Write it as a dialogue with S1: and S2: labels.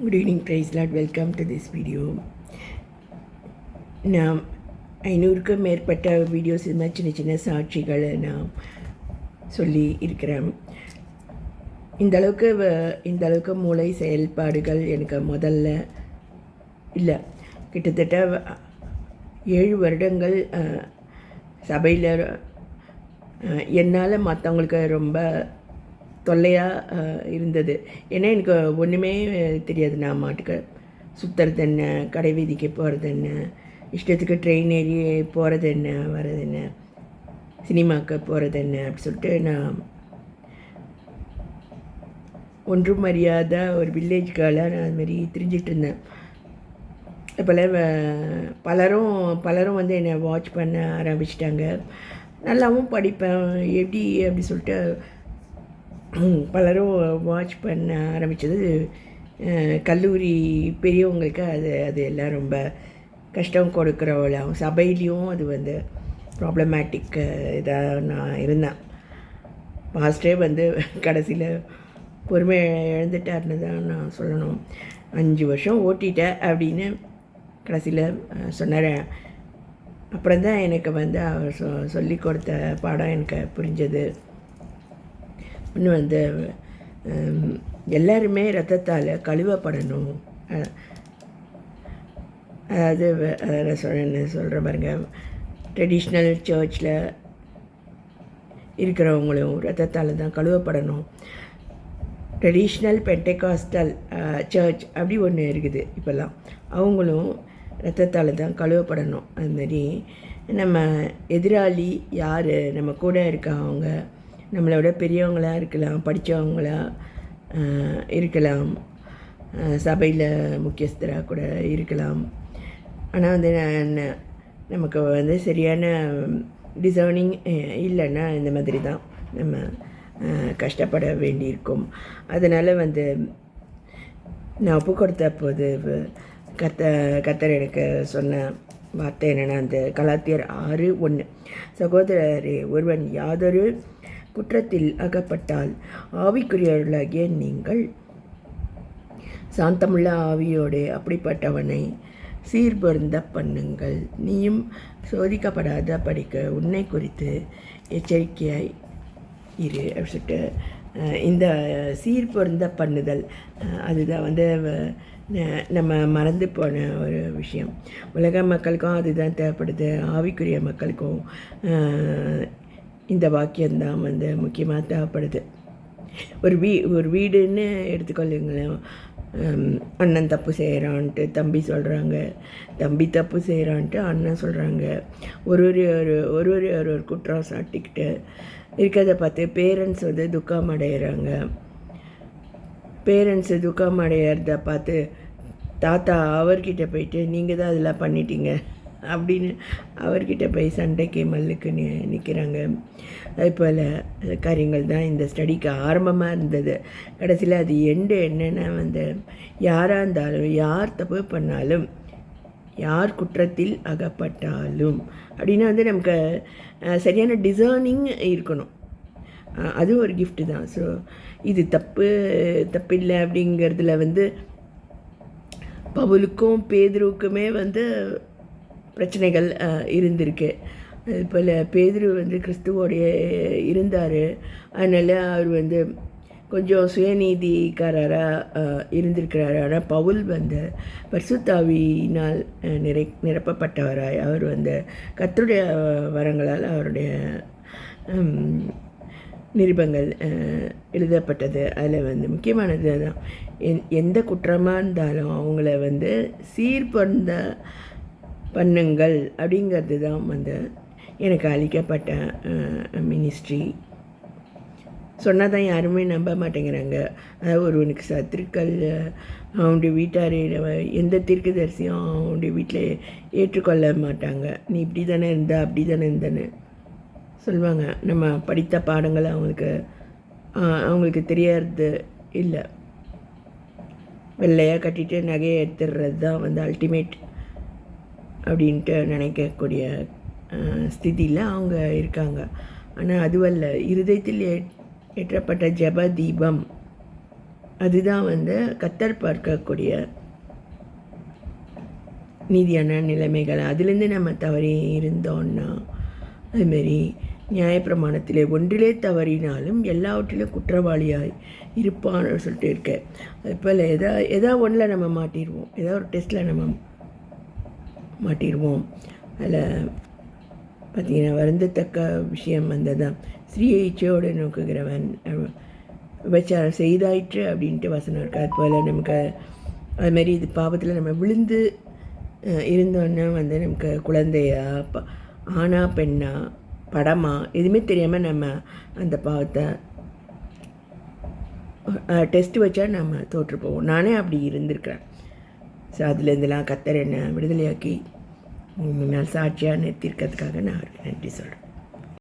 S1: Good evening, praise Lord. Welcome to this video. நாம் 500க்கும் மேற்பட்ட videos இது மாதிரி சின்ன சின்ன சாட்சிகளை நான் சொல்லி இருக்கிறேன். இந்த அளவுக்கு மூளை செயல்பாடுகள் எனக்கு முதல்ல இல்லை. கிட்டத்தட்ட 7 வருடங்கள் சபையில் என்னால் மற்றவங்களுக்கு ரொம்ப தொல்லையாக இருந்தது. ஏன்னா எனக்கு ஒன்றுமே தெரியாது. நான் மாட்டுக்கு சுற்றுறது என்ன, கடை வீதிக்கு போகிறது என்ன, இஷ்டத்துக்கு ட்ரெயின் ஏறி போகிறது என்ன, வர்றது என்ன, சினிமாவுக்கு போகிறது என்ன அப்படி சொல்லிட்டு நான் ஒன்றும் அறியாத ஒரு வில்லேஜ் கேர்ளாக நான் அதுமாரி திரிஞ்சிட்டு இருந்தேன். இப்போல்லாம் பலரும் வந்து என்னை வாட்ச் பண்ண ஆரம்பிச்சிட்டாங்க. நல்லாவும் படிப்பேன். எப்படி அப்படி சொல்லிட்டு பலரும் வாட்ச் பண்ண ஆரம்பித்தது. கல்லூரி பெரியவங்களுக்கு அது எல்லாம் ரொம்ப கஷ்டம் கொடுக்குறவளாகும். சபையிலையும் அது வந்து ப்ராப்ளமேட்டிக் இதாக நான் இருந்தேன். பாஸ்டே வந்து கடைசியில் பொறுமை இழந்துட்டார்னு தான் நான் சொல்லணும். 5 வருஷம் ஓட்டிட்டேன் அப்படின்னு கடைசியில் சொன்னார். அப்புறம் தான் எனக்கு வந்து அவர் சொல்லி கொடுத்த பாடம் எனக்கு புரிஞ்சது. இன்னும் வந்து எல்லாருமே ரத்தத்தால் கழுவப்படணும். அதாவது சொல்கிற பாருங்க, ட்ரெடிஷ்னல் சர்ச்சில் இருக்கிறவங்களும் ரத்தத்தால் தான் கழுவப்படணும். ட்ரெடிஷ்னல் பென்டெகாஸ்டல் சர்ச் அப்படி ஒன்று இருக்குது இப்போல்லாம். அவங்களும் ரத்தத்தால் தான் கழுவப்படணும். அதுமாரி நம்ம எதிராளி யார், நம்ம கூட இருக்கவங்க நம்மளோட பெரியவங்களாக இருக்கலாம், படித்தவங்களாக இருக்கலாம், சபையில் முக்கியஸ்தராக கூட இருக்கலாம். ஆனால் வந்து நமக்கு வந்து சரியான டிசர்னிங் இல்லைன்னா இந்த மாதிரி தான் நம்ம கஷ்டப்பட வேண்டியிருக்கும். அதனால் வந்து நான் ஒப்பு கொடுத்த போது கத்தர் எனக்கு சொன்ன வார்த்தை என்னென்னா, அந்த கலாத்தியர் 6:1, சகோதரரே, ஒருவன் யாதொரு குற்றத்தில் அகப்பட்டால் ஆவிக்குரியவர்களாகிய நீங்கள் சாந்தமுள்ள ஆவியோடு அப்படிப்பட்டவனை சீர்பொருந்த பண்ணுங்கள். நீயும் சோதிக்கப்படாத படிக்க உன்னை குறித்து எச்சரிக்கையாய் இரு அப்படி சொல்லிட்டு இந்த சீர்பொருந்த பண்ணுதல் அதுதான் வந்து நம்ம மறந்து போன ஒரு விஷயம். உலக மக்களுக்கும் அதுதான் தேவைப்படுது. ஆவிக்குரிய மக்களுக்கும் இந்த வாக்கியம்தான் வந்து முக்கியமாக தேவைப்படுது. ஒரு வீடுன்னு எடுத்துக்கொள்ளுங்களேன். அண்ணன் தப்பு செய்கிறான்ட்டு தம்பி சொல்கிறாங்க, தம்பி தப்பு செய்கிறான்ட்டு அண்ணன் சொல்கிறாங்க. ஒரு குற்றம் சாட்டிக்கிட்டு இருக்கிறத பார்த்து பேரண்ட்ஸ் வந்து துக்கம் அடைகிறாங்க. பேரண்ட்ஸு துக்கம் அடையிறத பார்த்து தாத்தா அவர்கிட்ட போயிட்டு நீங்கள் தான் அதெல்லாம் பண்ணிட்டீங்க அப்படின்னு அவர்கிட்ட போய் சண்டைக்கு மல்லுக்கு நிற்கிறாங்க. அதுபோல் காரியங்கள் தான் இந்த ஸ்டடிக்கு ஆரம்பமாக இருந்தது. கடைசியில் அது என்னென்னா வந்து யாராக இருந்தாலும், யார் தப்பு பண்ணாலும், யார் குற்றத்தில் அகப்பட்டாலும் அப்படின்னா வந்து நமக்கு சரியான டிசர்னிங் இருக்கணும். அது ஒரு கிஃப்ட்டு தான். ஸோ இது தப்பில்லை அப்படிங்கிறதுல வந்து பவுலுக்கும் பேதுருவுக்குமே வந்து பிரச்சனைகள் இருந்திருக்கு. அதுபோல் பேதுரு வந்து கிறிஸ்துவோடைய இருந்தார். அதனால் அவர் வந்து கொஞ்சம் சுயநீதிக்காரராக இருந்திருக்கிறார். ஆனால் பவுல் வந்து பரிசுத்தாவியினால் நிரப்பப்பட்டவராய் அவர் வந்து கர்த்தருடைய வரங்களால் அவருடைய நிருபங்கள் எழுதப்பட்டது. அதில் வந்து முக்கியமானது தான் எந்த குற்றமாக இருந்தாலும் அவங்கள வந்து சீர்பொருந்த பண்ணுங்கள் அப்படிங்கிறது தான் வந்து எனக்கு அளிக்கப்பட்ட மினிஸ்ட்ரி. சொன்னால் தான் யாருமே நம்ப மாட்டேங்கிறாங்க. அதாவது ஒருவனுக்கு சத்துருக்கள் அவனுடைய வீட்டார் எந்த தீர்க்கதரிசியும் அவனுடைய வீட்டில் ஏற்றுக்கொள்ள மாட்டாங்க. நீ இப்படி தானே இருந்தா, அப்படி தானே இருந்தேன்னு சொல்லுவாங்க. நம்ம படித்த பாடங்கள் அவங்களுக்கு தெரியறது இல்லை. வெள்ளையாக கட்டிட்டு நகையை எடுத்துடுறது தான் வந்து அல்டிமேட் அப்படின்ட்டு நினைக்கக்கூடிய ஸ்திதியில் அவங்க இருக்காங்க. ஆனால் அதுவல்ல, இருதயத்தில் ஏற்றப்பட்ட ஜெப தீபம் அதுதான் வந்து கத்தர் பார்க்கக்கூடிய நீதியான நிலைமைகள். அதுலேருந்து நம்ம தவறி இருந்தோன்னா, அதுமாரி நியாயப்பிரமாணத்திலே ஒன்றிலே தவறினாலும் எல்லாவற்றிலும் குற்றவாளியாய் இருப்பான்னு சொல்லிட்டு இருக்கேன். அதுபோல் எதா ஒன்றில் நம்ம மாட்டிடுவோம், ஏதோ ஒரு டெஸ்ட்டில் நம்ம மாட்டிடுவோம். அதில் பார்த்திங்கன்னா வருந்தத்தக்க விஷயம் வந்ததான், ஸ்ரீயை இச்சையோடு நோக்குகிறவன் விபச்சாரம் செய்தாயிற்று அப்படின்ட்டு வசனம் இருக்குது. அதுபோல் நமக்கு அதுமாரி இது பாவத்தில் நம்ம விழுந்து இருந்தோன்னா வந்து நமக்கு குழந்தையா ஆணா பெண்ணா படமா எதுவுமே தெரியாமல் நம்ம அந்த பாவத்தை டெஸ்ட்டு வச்சா நம்ம தோற்று போவோம். நானே அப்படி இருந்திருக்கிறேன். ஸோ அதுலேருந்துலாம் கத்தர் என்னை விடுதலையாக்கி முன்னால் சாட்சியாக நிறுத்தியிருக்கிறதுக்காக நான் அவருக்கு நன்றி சொல்கிறேன்.